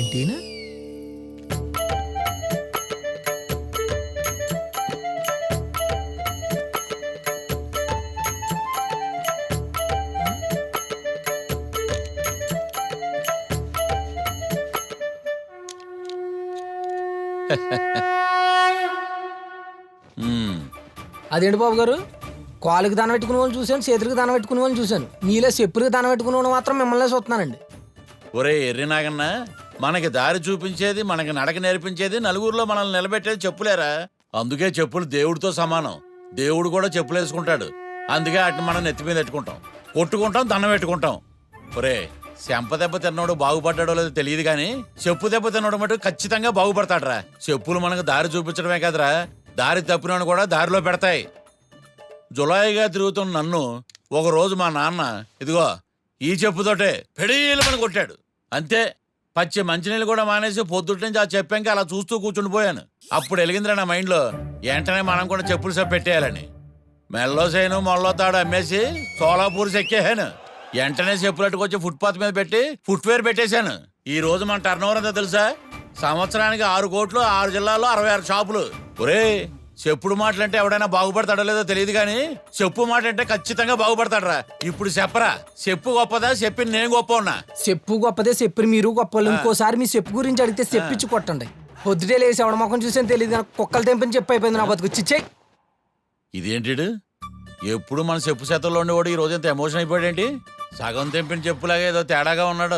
ఏంటినా అదేంటి బాబు గారు, కాలుకి దాన పెట్టుకునే వాళ్ళని చూశాను, చేతులకు దాన పెట్టుకునే వాళ్ళని చూశాను. మీలే చెప్పులకు దాన పెట్టుకునే వాళ్ళు మాత్రం మిమ్మల్ని చూస్తున్నానండి. ఒరే ఎర్రి నాగన్న, మనకి దారి చూపించేది, మనకి నడక నేర్పించేది, నలుగురిలో మనల్ని నిలబెట్టేది చెప్పులేరా. అందుకే చెప్పులు దేవుడితో సమానం. దేవుడు కూడా చెప్పులు వేసుకుంటాడు. అందుకే వాటిని మనం నెత్తి మీద పెట్టుకుంటాం, కొట్టుకుంటాం, దండం పెట్టుకుంటాం. ఒరే చెంప దెబ్బ తిన్నోడు బాగుపడ్డాడో లేదో తెలియదు కానీ చెప్పు దెబ్బ తిన్నోడు మటు ఖచ్చితంగా బాగుపడతాడరా. చెప్పులు మనకు దారి చూపించడమే కదరా, దారి తప్పినోడు కూడా దారిలో పెడతాయి. జులాయిగా తిరుగుతున్న నన్ను ఒకరోజు మా నాన్న ఇదిగో ఈ చెప్పుతోటే పెడీలమని కొట్టాడు. అంతే, పచ్చి మంచినీళ్ళు కూడా మానేసి పొద్దుటి నుంచి ఆ చెప్పాక అలా చూస్తూ కూర్చుండిపోయాను. అప్పుడు వెలిగిందిరా నా మైండ్లో, వెంటనే మనం కూడా చెప్పులు సబ్బు పెట్టేయాలని. మెల్లో సేను మొల్లో తాడు అమ్మేసి సోలాపూర్ ఎక్కేసాను. వెంటనే చెప్పులట్టుకొచ్చి ఫుట్పాత్ మీద పెట్టి ఫుట్వేర్ పెట్టేశాను. ఈ రోజు మన టర్న్ ఓవర్ ఎంతో తెలుసా? సంవత్సరానికి 6 కోట్లు, 6 జిల్లాల్లో 66 షాపులు. ఒరే చెప్పుడు మాటలంటే ఎవడైనా బాగుపడతాడో లేదో తెలియదు కానీ చెప్పు మాట అంటే ఖచ్చితంగా బాగుపడతాడరా. ఇప్పుడు చెప్పరా, చెప్పు గొప్పదా, చెప్పి నేను గొప్ప ఉన్నా? చెప్పు గొప్పదే, చెప్పి మీరు గొప్ప. ఇంకోసారి మీ చెప్పు గురించి అడిగితే చెప్పించి కొట్టండి. పొద్దుటే లేసి ఎవడ మొఖం చూసాను తెలియదు కానీ కుక్కలు తెంపని చెప్పి అయిపోయింది నా బతుకు. చిచ్చే ఇదేంటి, ఎప్పుడు మన చెప్పు శాతంలో ఉండేవాడు ఈ రోజు ఎంత ఎమోషన్ అయిపోయాడేంటి? సగం తెంపిన చెప్పులాగా ఏదో తేడాగా ఉన్నాడు.